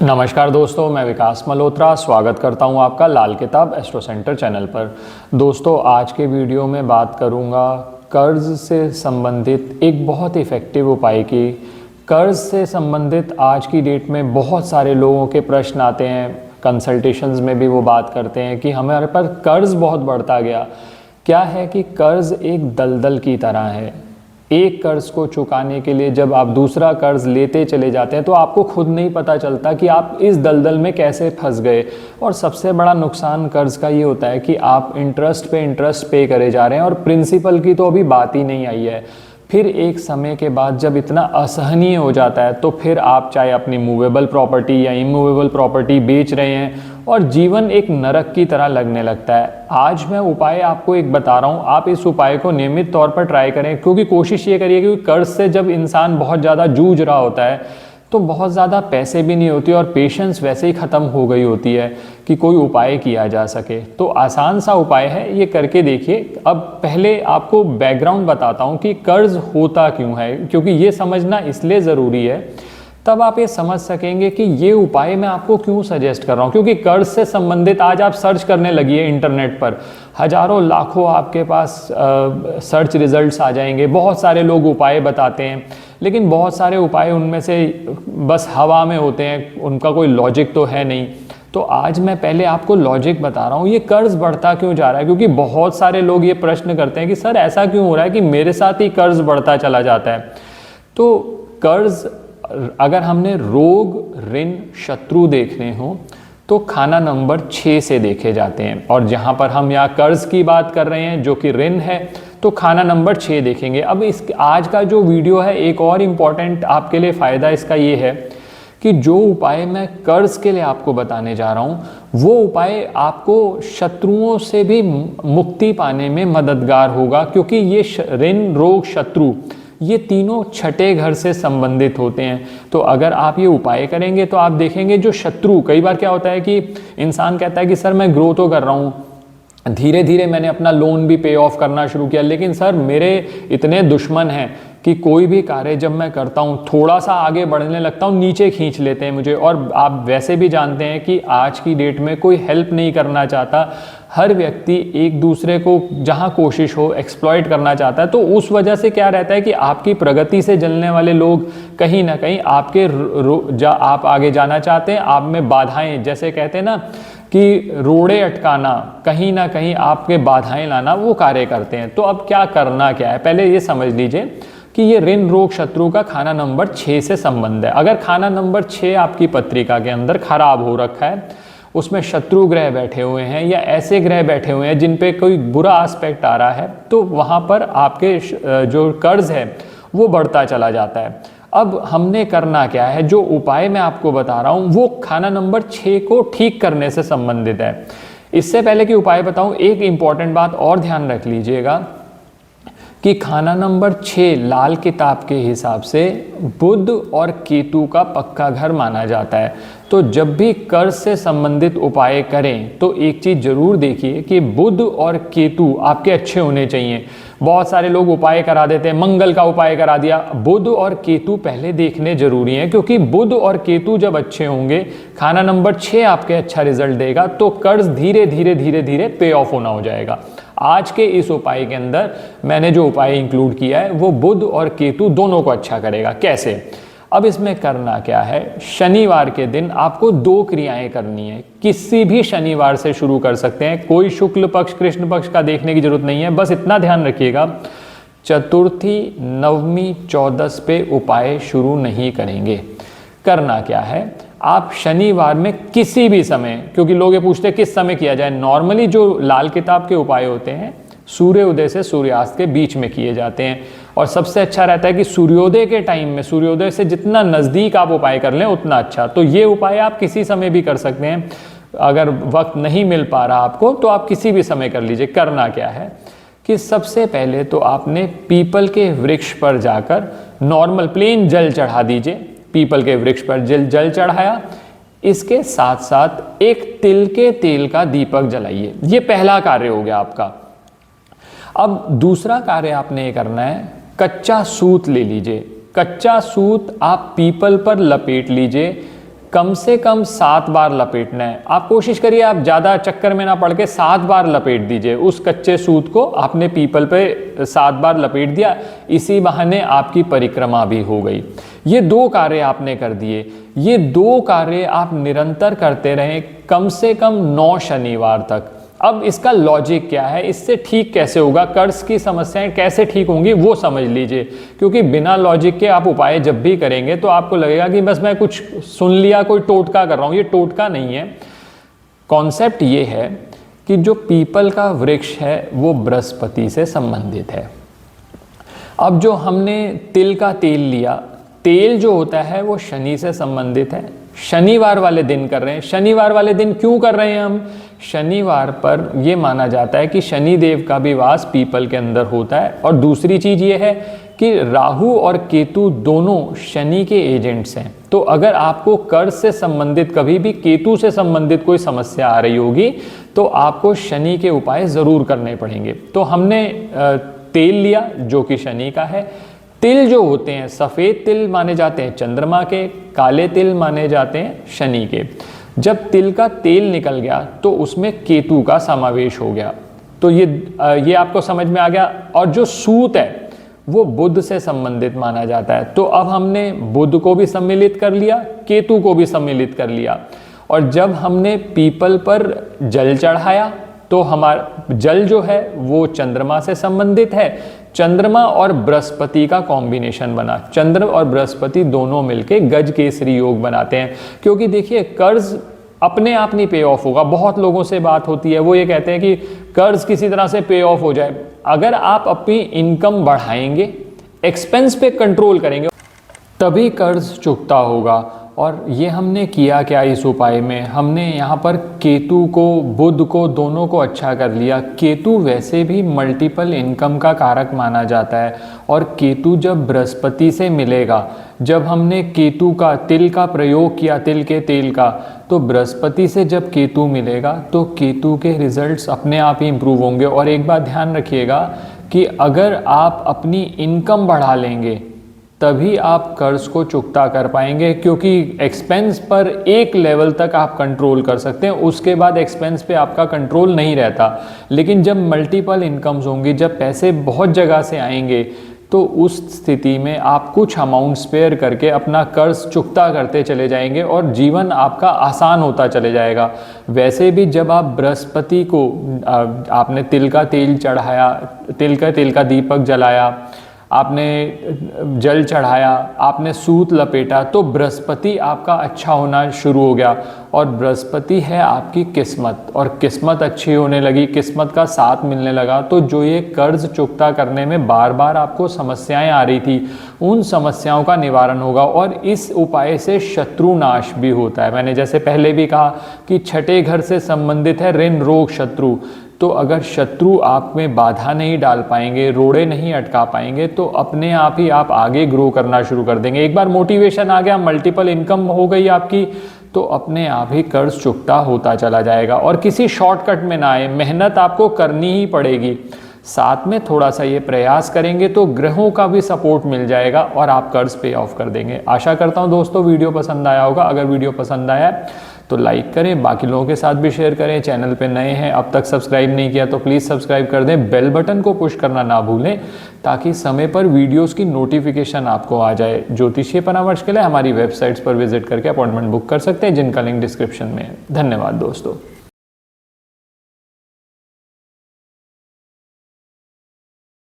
नमस्कार दोस्तों, मैं विकास मल्होत्रा स्वागत करता हूं आपका लाल किताब एस्ट्रो सेंटर चैनल पर। दोस्तों, आज के वीडियो में बात करूंगा कर्ज से संबंधित एक बहुत इफ़ेक्टिव उपाय की। कर्ज से संबंधित आज की डेट में बहुत सारे लोगों के प्रश्न आते हैं, कंसल्टेशंस में भी वो बात करते हैं कि हमारे पर कर्ज बहुत बढ़ता गया। क्या है कि कर्ज एक दलदल की तरह है। एक कर्ज को चुकाने के लिए जब आप दूसरा कर्ज लेते चले जाते हैं तो आपको खुद नहीं पता चलता कि आप इस दलदल में कैसे फंस गए। और सबसे बड़ा नुकसान कर्ज का ये होता है कि आप इंटरेस्ट पे इंटरेस्ट पे करे जा रहे हैं और प्रिंसिपल की तो अभी बात ही नहीं आई है। फिर एक समय के बाद जब इतना असहनीय हो जाता है तो फिर आप चाहे अपनी मूवेबल प्रॉपर्टी या इमूवेबल प्रॉपर्टी बेच रहे हैं और जीवन एक नरक की तरह लगने लगता है। आज मैं उपाय आपको एक बता रहा हूँ, आप इस उपाय को नियमित तौर पर ट्राई करें, क्योंकि कोशिश ये करिए कि कर्ज से जब इंसान बहुत ज़्यादा जूझ रहा होता है तो बहुत ज़्यादा पैसे भी नहीं होती और पेशेंस वैसे ही ख़त्म हो गई होती है कि कोई उपाय किया जा सके। तो आसान सा उपाय है, ये करके देखिए। अब पहले आपको बैकग्राउंड बताता हूँ कि कर्ज होता क्यों है, क्योंकि ये समझना इसलिए ज़रूरी है, तब आप ये समझ सकेंगे कि ये उपाय मैं आपको क्यों सजेस्ट कर रहा हूँ। क्योंकि कर्ज से संबंधित आज आप सर्च करने लगिए इंटरनेट पर, हजारों लाखों आपके पास सर्च रिजल्ट्स आ जाएंगे। बहुत सारे लोग उपाय बताते हैं, लेकिन बहुत सारे उपाय उनमें से बस हवा में होते हैं, उनका कोई लॉजिक तो है नहीं। तो आज मैं पहले आपको लॉजिक बता रहा हूँ, ये कर्ज बढ़ता क्यों जा रहा है। क्योंकि बहुत सारे लोग ये प्रश्न करते हैं कि सर ऐसा क्यों हो रहा है कि मेरे साथ ही कर्ज बढ़ता चला जाता है। तो कर्ज, अगर हमने रोग ऋण शत्रु देखने हो तो खाना नंबर 6 से देखे जाते हैं, और जहां पर हम यहाँ कर्ज की बात कर रहे हैं जो कि ऋण है, तो खाना नंबर 6 देखेंगे। अब इस आज का जो वीडियो है, एक और इम्पॉर्टेंट आपके लिए फ़ायदा इसका ये है कि जो उपाय मैं कर्ज के लिए आपको बताने जा रहा हूँ वो उपाय आपको शत्रुओं से भी मुक्ति पाने में मददगार होगा। क्योंकि ये ऋण रोग शत्रु ये तीनों छठे घर से संबंधित होते हैं। तो अगर आप ये उपाय करेंगे तो आप देखेंगे जो शत्रु, कई बार क्या होता है कि इंसान कहता है कि सर मैं ग्रो तो कर रहा हूँ, धीरे धीरे मैंने अपना लोन भी पे ऑफ करना शुरू किया, लेकिन सर मेरे इतने दुश्मन हैं कि कोई भी कार्य जब मैं करता हूँ थोड़ा सा आगे बढ़ने लगता हूँ नीचे खींच लेते हैं मुझे। और आप वैसे भी जानते हैं कि आज की डेट में कोई हेल्प नहीं करना चाहता, हर व्यक्ति एक दूसरे को जहाँ कोशिश हो एक्सप्लॉइट करना चाहता है। तो उस वजह से क्या रहता है कि आपकी प्रगति से जलने वाले लोग कहीं ना कहीं आपके आप आगे जाना चाहते हैं, आप में बाधाएं, जैसे कहते हैं ना कि रोड़े अटकाना, कहीं ना कहीं आपके बाधाएं लाना, वो कार्य करते हैं। तो अब क्या करना क्या है, पहले ये समझ लीजिए कि ये ऋण रोग शत्रु का खाना नंबर 6 से संबंध है। अगर खाना नंबर 6 आपकी पत्रिका के अंदर खराब हो रखा है, उसमें शत्रु ग्रह बैठे हुए हैं या ऐसे ग्रह बैठे हुए हैं जिन पे कोई बुरा एस्पेक्ट आ रहा है, तो वहाँ पर आपके जो कर्ज है वो बढ़ता चला जाता है। अब हमने करना क्या है, जो उपाय मैं आपको बता रहा हूँ वो खाना नंबर 6 को ठीक करने से संबंधित है। इससे पहले कि उपाय बताऊँ, एक इंपॉर्टेंट बात और ध्यान रख लीजिएगा कि खाना नंबर 6 लाल किताब के हिसाब से बुध और केतु का पक्का घर माना जाता है। तो जब भी कर्ज से संबंधित उपाय करें तो एक चीज़ जरूर देखिए कि बुध और केतु आपके अच्छे होने चाहिए। बहुत सारे लोग उपाय करा देते हैं, मंगल का उपाय करा दिया, बुध और केतु पहले देखने जरूरी हैं। क्योंकि बुध और केतु जब अच्छे होंगे, खाना नंबर 6 आपके अच्छा रिजल्ट देगा, तो कर्ज धीरे धीरे धीरे धीरे पे ऑफ होना हो जाएगा। आज के इस उपाय के अंदर मैंने जो उपाय इंक्लूड किया है वो बुध और केतु दोनों को अच्छा करेगा। कैसे? अब इसमें करना क्या है, शनिवार के दिन आपको 2 क्रियाएं करनी है। किसी भी शनिवार से शुरू कर सकते हैं, कोई शुक्ल पक्ष कृष्ण पक्ष का देखने की जरूरत नहीं है। बस इतना ध्यान रखिएगा, चतुर्थी नवमी 14 पे उपाय शुरू नहीं करेंगे। करना क्या है, आप शनिवार में किसी भी समय, क्योंकि लोग ये पूछते हैं किस समय किया जाए, नॉर्मली जो लाल किताब के उपाय होते हैं सूर्योदय से सूर्यास्त के बीच में किए जाते हैं। और सबसे अच्छा रहता है कि सूर्योदय के टाइम में, सूर्योदय से जितना नज़दीक आप उपाय कर लें उतना अच्छा। तो ये उपाय आप किसी समय भी कर सकते हैं। अगर वक्त नहीं मिल पा रहा आपको तो आप किसी भी समय कर लीजिए। करना क्या है कि सबसे पहले तो आपने पीपल के वृक्ष पर जाकर नॉर्मल प्लेन जल चढ़ा दीजिए। पीपल के वृक्ष पर जल चढ़ाया, इसके साथ साथ एक तिल के तेल का दीपक जलाइए। ये पहला कार्य हो गया आपका। अब दूसरा कार्य आपने ये करना है, कच्चा सूत ले लीजिए। कच्चा सूत आप पीपल पर लपेट लीजिए, कम से कम 7 बार लपेटना है। आप कोशिश करिए, आप ज़्यादा चक्कर में ना पड़ के 7 बार लपेट दीजिए। उस कच्चे सूत को आपने पीपल पे 7 बार लपेट दिया, इसी बहाने आपकी परिक्रमा भी हो गई। ये 2 कार्य आपने कर दिए। ये 2 कार्य आप निरंतर करते रहें कम से कम 9 शनिवार तक। अब इसका लॉजिक क्या है, इससे ठीक कैसे होगा, कर्ज की समस्याएं कैसे ठीक होंगी वो समझ लीजिए। क्योंकि बिना लॉजिक के आप उपाय जब भी करेंगे तो आपको लगेगा कि बस मैं कुछ सुन लिया, कोई टोटका कर रहा हूँ। ये टोटका नहीं है। कॉन्सेप्ट ये है कि जो पीपल का वृक्ष है वो बृहस्पति से संबंधित है। अब जो हमने तिल का तेल लिया, तेल जो होता है वो शनि से संबंधित है। शनिवार वाले दिन कर रहे हैं। शनिवार वाले दिन क्यों कर रहे हैं हम? शनिवार पर यह माना जाता है कि शनि देव का भी वास पीपल के अंदर होता है। और दूसरी चीज ये है कि राहु और केतु दोनों शनि के एजेंट्स हैं। तो अगर आपको कर्ज से संबंधित, कभी भी केतु से संबंधित कोई समस्या आ रही होगी तो आपको शनि के उपाय जरूर करने पड़ेंगे। तो हमने तेल लिया जो कि शनि का है। तिल जो होते हैं, सफ़ेद तिल माने जाते हैं चंद्रमा के, काले तिल माने जाते हैं शनि के। जब तिल का तेल निकल गया तो उसमें केतु का समावेश हो गया। तो ये आपको समझ में आ गया। और जो सूत है वो बुध से संबंधित माना जाता है। तो अब हमने बुध को भी सम्मिलित कर लिया, केतु को भी सम्मिलित कर लिया। और जब हमने पीपल पर जल चढ़ाया तो हमारा जल जो है वो चंद्रमा से संबंधित है। चंद्रमा और बृहस्पति का कॉम्बिनेशन बना। चंद्र और बृहस्पति दोनों मिलके गज केसरी योग बनाते हैं। क्योंकि देखिए, कर्ज अपने आप नहीं पे ऑफ होगा। बहुत लोगों से बात होती है, वो ये कहते हैं कि कर्ज किसी तरह से पे ऑफ हो जाए। अगर आप अपनी इनकम बढ़ाएंगे, एक्सपेंस पे कंट्रोल करेंगे, तभी कर्ज चुकता होगा। और ये हमने किया क्या इस उपाय में? हमने यहाँ पर केतु को, बुध को, दोनों को अच्छा कर लिया। केतु वैसे भी मल्टीपल इनकम का कारक माना जाता है। और केतु जब बृहस्पति से मिलेगा, जब हमने केतु का, तिल का प्रयोग किया, तिल के तेल का, तो बृहस्पति से जब केतु मिलेगा तो केतु के रिजल्ट्स अपने आप ही इम्प्रूव होंगे। और एक बात ध्यान रखिएगा कि अगर आप अपनी इनकम बढ़ा लेंगे तभी आप कर्ज को चुकता कर पाएंगे। क्योंकि एक्सपेंस पर एक लेवल तक आप कंट्रोल कर सकते हैं, उसके बाद एक्सपेंस पे आपका कंट्रोल नहीं रहता। लेकिन जब मल्टीपल इनकम्स होंगी, जब पैसे बहुत जगह से आएंगे, तो उस स्थिति में आप कुछ अमाउंट स्पेयर करके अपना कर्ज चुकता करते चले जाएंगे और जीवन आपका आसान होता चले जाएगा। वैसे भी जब आप बृहस्पति को, आपने तिल का तेल चढ़ाया, तिल का दीपक जलाया, आपने जल चढ़ाया, आपने सूत लपेटा, तो बृहस्पति आपका अच्छा होना शुरू हो गया। और बृहस्पति है आपकी किस्मत, और किस्मत अच्छी होने लगी, किस्मत का साथ मिलने लगा। तो जो ये कर्ज चुकता करने में बार बार आपको समस्याएं आ रही थी, उन समस्याओं का निवारण होगा। और इस उपाय से शत्रु नाश भी होता है। मैंने जैसे पहले भी कहा कि छठे घर से संबंधित है ऋण, रोग, शत्रु। तो अगर शत्रु आप में बाधा नहीं डाल पाएंगे, रोड़े नहीं अटका पाएंगे, तो अपने आप ही आप आगे ग्रो करना शुरू कर देंगे। एक बार मोटिवेशन आ गया, मल्टीपल इनकम हो गई आपकी, तो अपने आप ही कर्ज चुकता होता चला जाएगा। और किसी शॉर्टकट में ना आए, मेहनत आपको करनी ही पड़ेगी। साथ में थोड़ा सा ये प्रयास करेंगे तो ग्रहों का भी सपोर्ट मिल जाएगा और आप कर्ज पे ऑफ कर देंगे। आशा करता हूँ दोस्तों वीडियो पसंद आया होगा। अगर वीडियो पसंद आया तो लाइक करें, बाकी लोगों के साथ भी शेयर करें। चैनल पे नए हैं, अब तक सब्सक्राइब नहीं किया तो प्लीज़ सब्सक्राइब कर दें। बेल बटन को पुश करना ना भूलें ताकि समय पर वीडियोस की नोटिफिकेशन आपको आ जाए। ज्योतिषीय परामर्श के लिए हमारी वेबसाइट्स पर विजिट करके अपॉइंटमेंट बुक कर सकते हैं, जिनका लिंक डिस्क्रिप्शन में है। धन्यवाद दोस्तों।